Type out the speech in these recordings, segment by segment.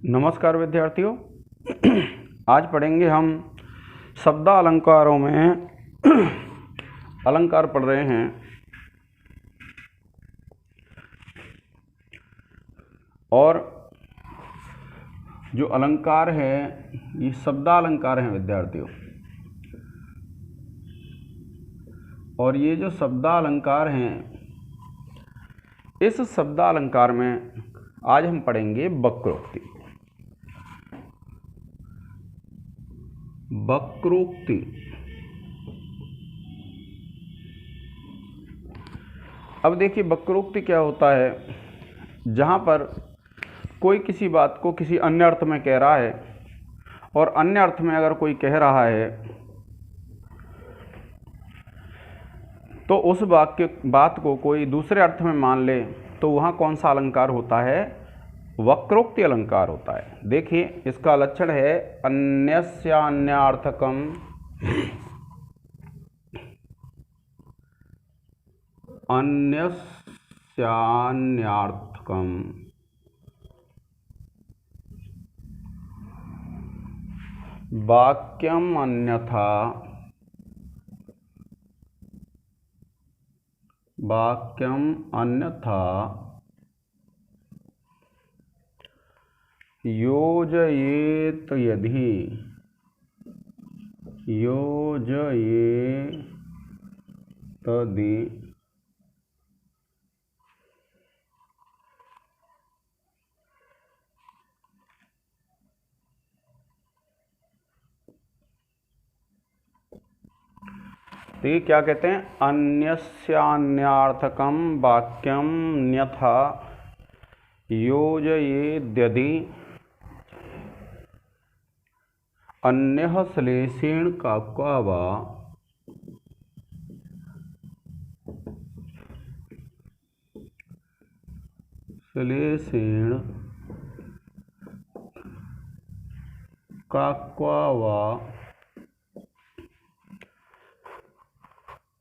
नमस्कार विद्यार्थियों। आज पढ़ेंगे हम शब्दालंकारों में अलंकार पढ़ रहे हैं और जो अलंकार है ये शब्दालंकार हैं विद्यार्थियों। और ये जो शब्दालंकार हैं इस शब्दालंकार में आज हम पढ़ेंगे वक्रोक्ति। वक्रोक्ति अब देखिए वक्रोक्ति क्या होता है। जहाँ पर कोई किसी बात को किसी अन्य अर्थ में कह रहा है और अन्य अर्थ में अगर कोई कह रहा है तो उस बात को कोई दूसरे अर्थ में मान ले तो वहाँ कौन सा अलंकार होता है? वक्रोक्ति अलंकार होता है। देखिए इसका लक्षण है अन्यस्यान्यार्थकम अन्यस्यान्यार्थकम वाक्यम अन्यथा योजयेत यदि तो ये क्या कहते हैं? अन्यस्यान्यार्थकम वाक्यम न्यथा योजयेद्यदि अन्यः श्लेषेण काक्वा वा श्लेषेण काक्वा वा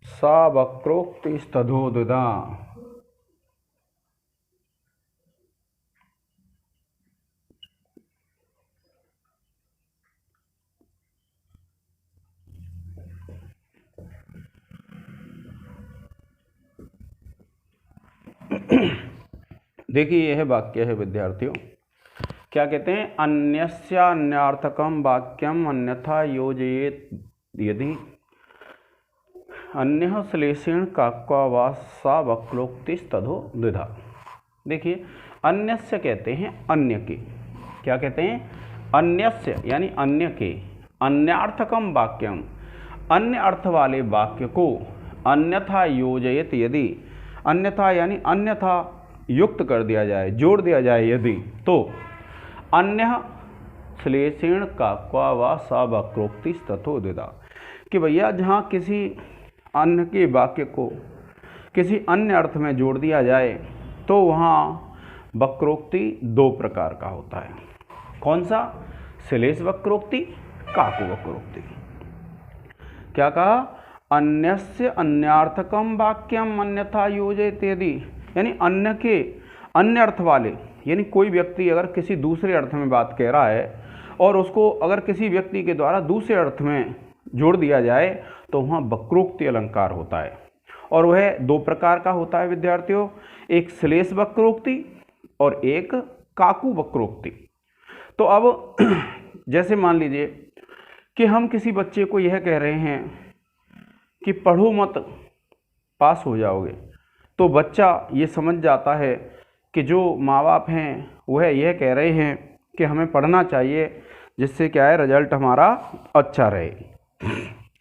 सा वक्रोक्तिस्तथोदिता। देखिए यह वाक्य है विद्यार्थियों। क्या कहते हैं? अन्यस्यान्यार्थकम वाक्यम अन्यथा योजयेत यदि अन्यः श्लेषेण काक्वा वा सा वक्रोक्तिस्तथोदिता। देखिए अन्यस्य कहते हैं अन्य के। क्या कहते हैं? अन्यस्य यानी अन्य के। अन्यार्थकम वाक्यम अन्य अर्थ वाले वाक्य को अन्यथा योजयेत यदि अन्यथा यानी अन्यथा युक्त कर दिया जाए, जोड़ दिया जाए यदि, तो अन्य श्लेषेण काक्वा वा सा वक्रोक्तिस्तथोदिता। कि भैया जहाँ किसी अन्य के वाक्य को किसी अन्य अर्थ में जोड़ दिया जाए तो वहाँ वक्रोक्ति दो प्रकार का होता है। कौन सा? श्लेष वक्रोक्ति, काकु वक्रोक्ति। क्या कहा? अन्यस्य अन्यार्थकम वाक्यम अन्यथा योजयेत यदि यानी अन्य के अन्य अर्थ वाले, यानी कोई व्यक्ति अगर किसी दूसरे अर्थ में बात कह रहा है और उसको अगर किसी व्यक्ति के द्वारा दूसरे अर्थ में जोड़ दिया जाए तो वहाँ वक्रोक्ति अलंकार होता है। और वह दो प्रकार का होता है विद्यार्थियों, एक श्लेष वक्रोक्ति और एक काकु वक्रोक्ति। तो अब जैसे मान लीजिए कि हम किसी बच्चे को यह कह रहे हैं कि पढ़ो मत, पास हो जाओगे, तो बच्चा ये समझ जाता है कि जो माँ बाप हैं वह यह कह रहे हैं कि हमें पढ़ना चाहिए जिससे क्या है, रिजल्ट हमारा अच्छा रहे।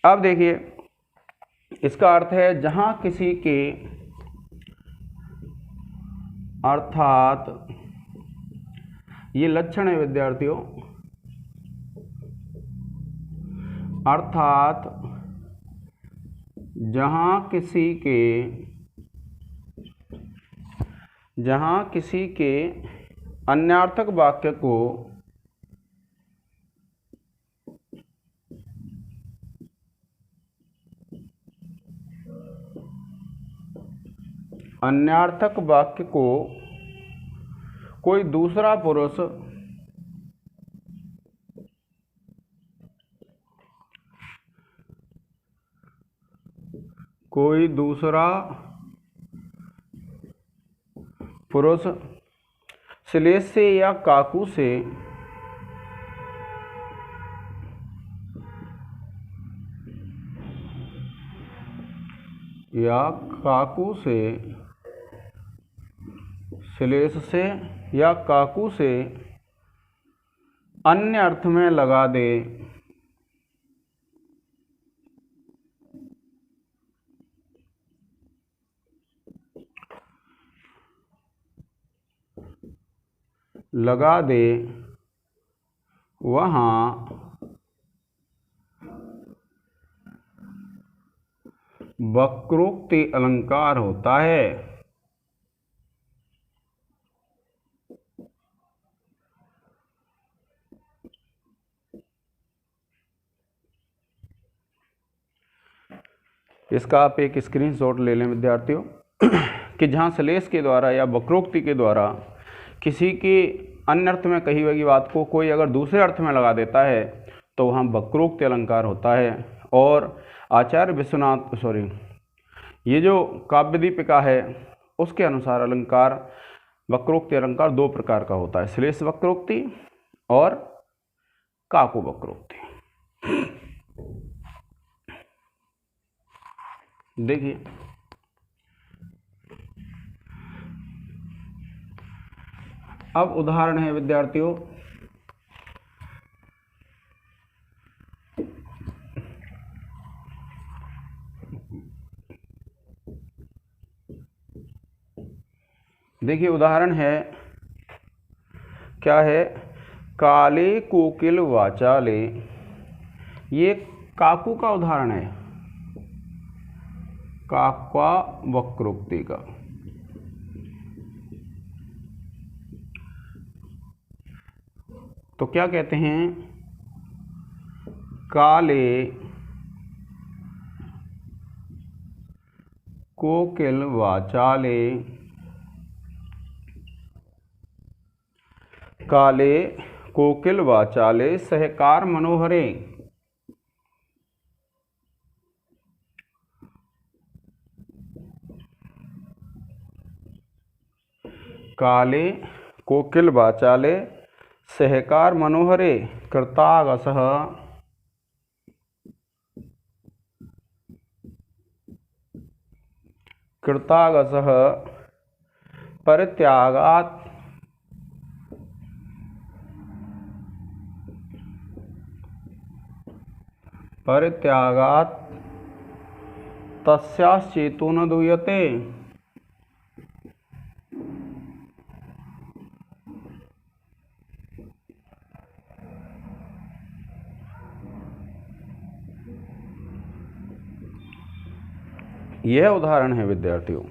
अब देखिए इसका अर्थ है जहाँ किसी के अर्थात ये लक्षण है विद्यार्थियों, अर्थात जहाँ किसी के अन्यार्थक वाक्य को अन्यार्थक वाक्य को कोई दूसरा पुरुष कोई दूसरा पुरुष श्लेष से या काकू से श्लेष से या काकू से अन्य अर्थ में लगा दे, वहाँ वक्रोक्ति अलंकार होता है। इसका आप एक स्क्रीनशॉट ले लें विद्यार्थियों कि जहाँ श्लेष के द्वारा या वक्रोक्ति के द्वारा किसी के अन्य अर्थ में कही हुई बात को कोई अगर दूसरे अर्थ में लगा देता है तो वहाँ वक्रोक्ति अलंकार होता है। और आचार्य विश्वनाथ ये जो काव्य दीपिका है उसके अनुसार अलंकार वक्रोक्ति अलंकार दो प्रकार का होता है, श्लेष वक्रोक्ति और काकू वक्रोक्ति। देखिए अब उदाहरण है विद्यार्थियों, देखिए उदाहरण है क्या है, काले कोकिल वाचाले, ये काकू का उदाहरण है, काका वक्रोक्ति का। तो क्या कहते हैं, काले कोकिल वाचाले, काले कोकिल वाचाले सहकार मनोहरे। काले कोकिल वाचाले सहकार मनोहरे कृतागसः परित्यागात् तस्याश्चेतो न दूयते। यह उदाहरण है विद्यार्थियों।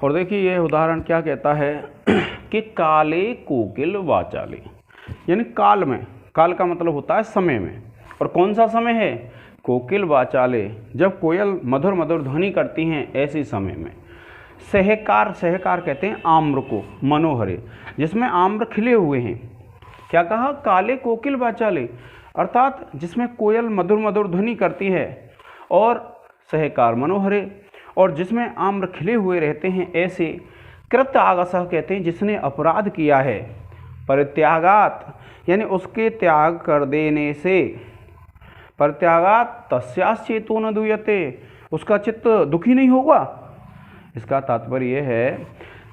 और देखिए यह उदाहरण क्या कहता है कि काले कोकिल वाचाले, यानी काल में, काल का मतलब होता है समय में, और कौन सा समय है, कोकिल वाचाले, जब कोयल मधुर मधुर ध्वनि करती हैं ऐसे समय में। सहकार, सहकार कहते हैं आम्र को, मनोहरे, जिसमें आम्र खिले हुए हैं। क्या कहा, काले कोकिल वाचाले, अर्थात जिसमें कोयल मधुर मधुर ध्वनि करती है, और सहकार मनोहरे, और जिसमें आम्र खिले हुए रहते हैं ऐसे। कृत आगसः कहते हैं जिसने अपराध किया है, परित्यागात यानी उसके त्याग कर देने से, परित्यागात तस्याश्चेतो न दूयते, उसका चित्त दुखी नहीं होगा। इसका तात्पर्य यह है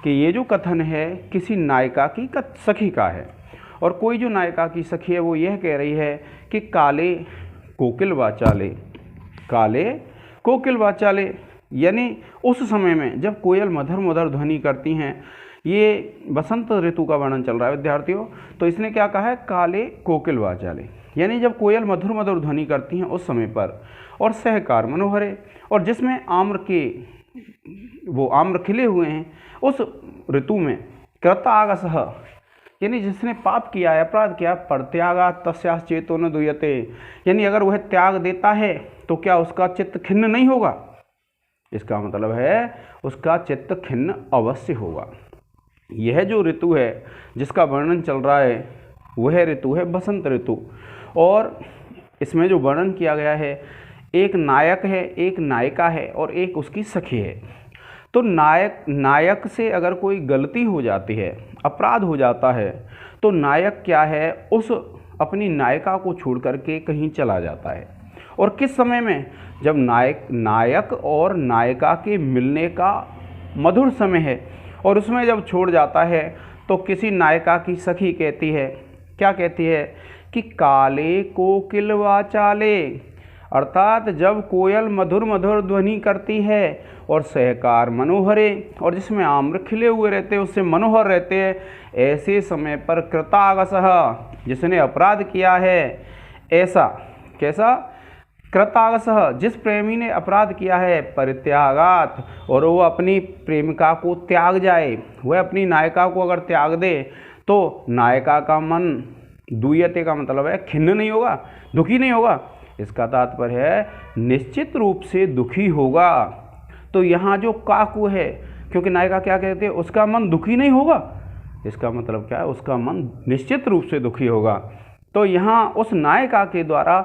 कि ये जो कथन है किसी नायिका की सखी का है, और कोई जो नायिका की सखी है वो यह कह रही है कि काले कोकिल वाचाले, काले कोकिल वाचाले, यानी उस समय में जब कोयल मधुर मधुर ध्वनि करती हैं। ये बसंत ऋतु का वर्णन चल रहा है विद्यार्थियों। तो इसने क्या कहा है, काले कोकिल वाचाले, यानी जब कोयल मधुर मधुर ध्वनि करती हैं उस समय पर। और सहकार मनोहरे, और जिसमें आम्र के, वो आम्र खिले हुए हैं उस ऋतु में। कृत आगसः, यानी जिसने पाप किया है, अपराध किया, परित्यागात् तस्याश्चेतो न दूयते, यानी अगर वह त्याग देता है तो क्या उसका चित्त खिन्न नहीं होगा। इसका मतलब है उसका चित्त खिन्न अवश्य होगा। यह जो ऋतु है जिसका वर्णन चल रहा है वह ऋतु है बसंत ऋतु। और इसमें जो वर्णन किया गया है एक नायक है, एक नायिका है और एक उसकी सखी है। तो नायक से अगर कोई गलती हो जाती है, अपराध हो जाता है, तो नायक क्या है, उस अपनी नायिका को छोड़ करके कहीं चला जाता है। और किस समय में, जब नायक और नायिका के मिलने का मधुर समय है, और उसमें जब छोड़ जाता है तो किसी नायिका की सखी कहती है, क्या कहती है कि काले कोकिल वाचाले, अर्थात जब कोयल मधुर मधुर ध्वनि करती है और सहकार मनोहरे, और जिसमें आम्र खिले हुए रहते हैं, उससे मनोहर रहते हैं, ऐसे समय पर कृतागसः, जिसने अपराध किया है, ऐसा कैसा, कृतागसः, जिस प्रेमी ने अपराध किया है, परित्यागात, और वो अपनी प्रेमिका को त्याग जाए, वह अपनी नायिका को अगर त्याग दे तो नायिका का मन, दुयते का मतलब है खिन्न नहीं होगा, दुखी नहीं होगा, इसका तात्पर्य है निश्चित रूप से दुखी होगा। तो यहाँ जो काकू है, क्योंकि नायिका क्या कहते हैं, उसका मन दुखी नहीं होगा, इसका मतलब क्या है, उसका मन निश्चित रूप से दुखी होगा। तो यहाँ उस नायिका के द्वारा,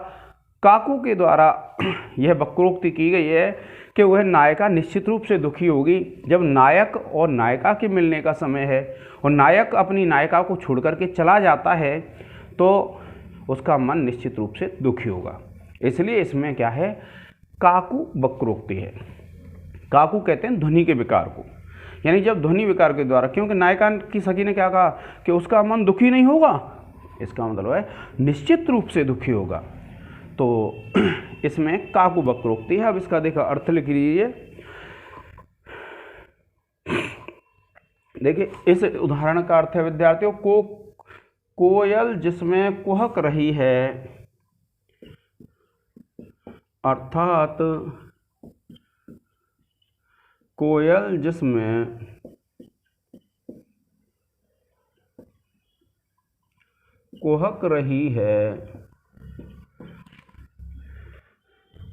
काकू के द्वारा यह वक्रोक्ति की गई है कि वह नायिका निश्चित रूप से दुखी होगी जब नायक और नायिका के मिलने का समय है और नायक अपनी नायिका को छोड़ करके चला जाता है, तो उसका मन निश्चित रूप से दुखी होगा। इसलिए इसमें क्या है, काकू वक्रोक्ति है। काकू कहते हैं ध्वनि के विकार को, यानी जब ध्वनि विकार के द्वारा, क्योंकि नायिका की सखी ने क्या कहा कि उसका मन दुखी नहीं होगा, इसका मतलब है निश्चित रूप से दुखी होगा। तो इसमें काकू वक्रोक्ति है। अब इसका देखा अर्थ लिख लीजिए। देखिए इस उदाहरण का अर्थ है विद्यार्थियों, कोयल जिसमें कुहक रही है, अर्थात कोयल जिसमें कुहक रही है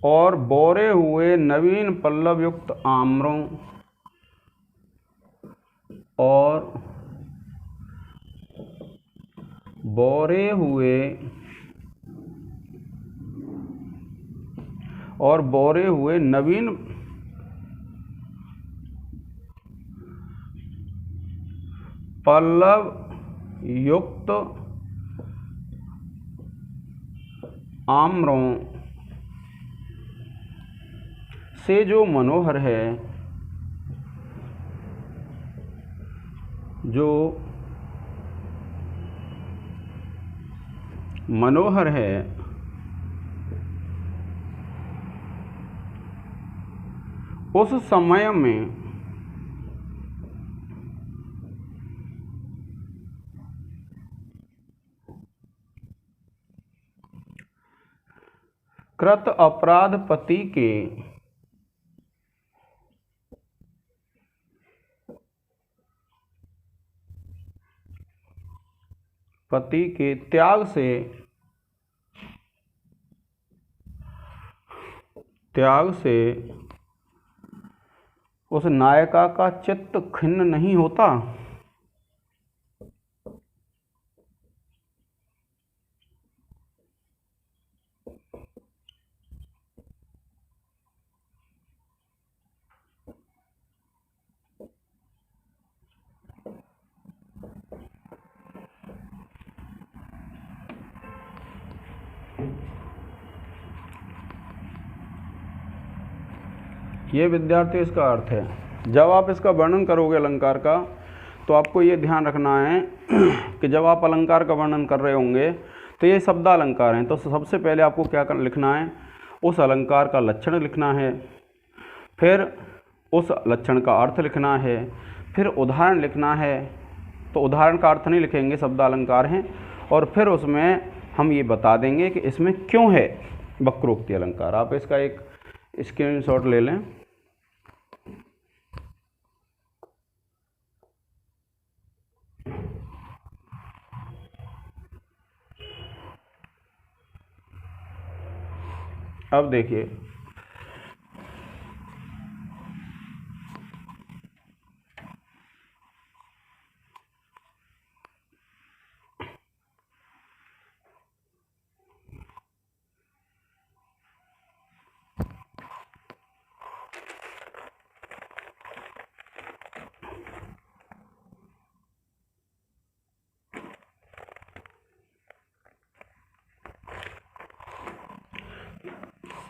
और बोरे हुए नवीन पल्लव युक्त आम्रों और बोरे हुए नवीन पल्लव युक्त आम्रों से जो मनोहर है, जो मनोहर है, उस समय में कृत अपराध पति के त्याग से उस नायिका का चित्त खिन्न नहीं होता। ये विद्यार्थी इसका अर्थ है। जब आप इसका वर्णन करोगे अलंकार का, तो आपको ये ध्यान रखना है कि जब आप अलंकार का वर्णन कर रहे होंगे तो ये शब्दालंकार हैं, तो सबसे पहले आपको क्या लिखना है, उस अलंकार का लक्षण लिखना है, फिर उस लक्षण का अर्थ लिखना है, फिर उदाहरण लिखना है। तो उदाहरण का अर्थ नहीं लिखेंगे, शब्दालंकार हैं, और फिर उसमें हम ये बता देंगे कि इसमें क्यों है वक्रोक्ति अलंकार। आप इसका एक स्क्रीनशॉट ले लें। अब देखिए,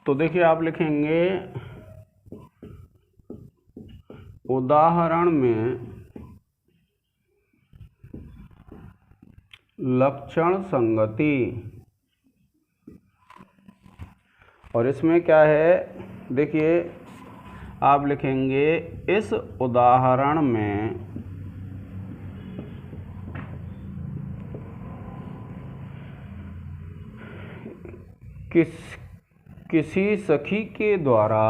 तो देखिए आप लिखेंगे उदाहरण में लक्षण संगति, और इसमें क्या है, देखिए आप लिखेंगे इस उदाहरण में किसी सखी के द्वारा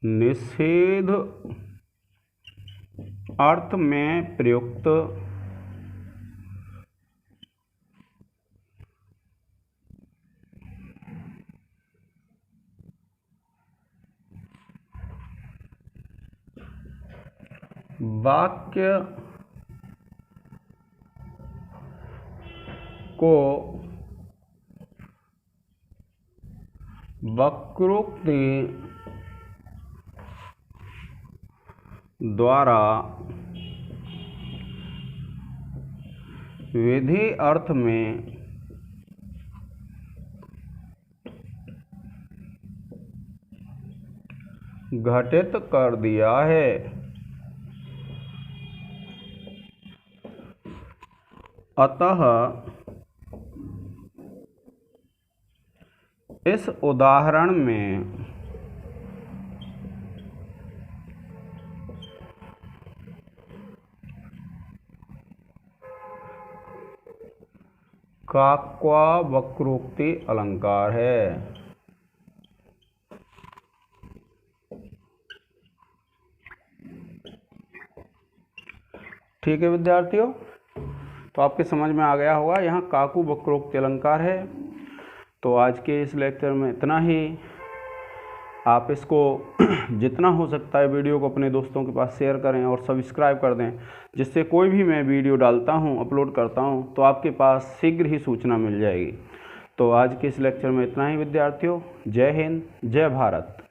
निषेध अर्थ में प्रयुक्त वाक्य को वक्रोक्ति द्वारा विधि अर्थ में घटित कर दिया है। अतः इस उदाहरण में काक्वा वक्रोक्ति अलंकार है। ठीक है विद्यार्थियों, तो आपके समझ में आ गया होगा, यहाँ काकू वक्रोक्ति अलंकार है। तो आज के इस लेक्चर में इतना ही। आप इसको जितना हो सकता है वीडियो को अपने दोस्तों के पास शेयर करें और सब्सक्राइब कर दें, जिससे कोई भी मैं वीडियो डालता हूं, अपलोड करता हूं, तो आपके पास शीघ्र ही सूचना मिल जाएगी। तो आज के इस लेक्चर में इतना ही विद्यार्थियों। जय हिंद, जय भारत।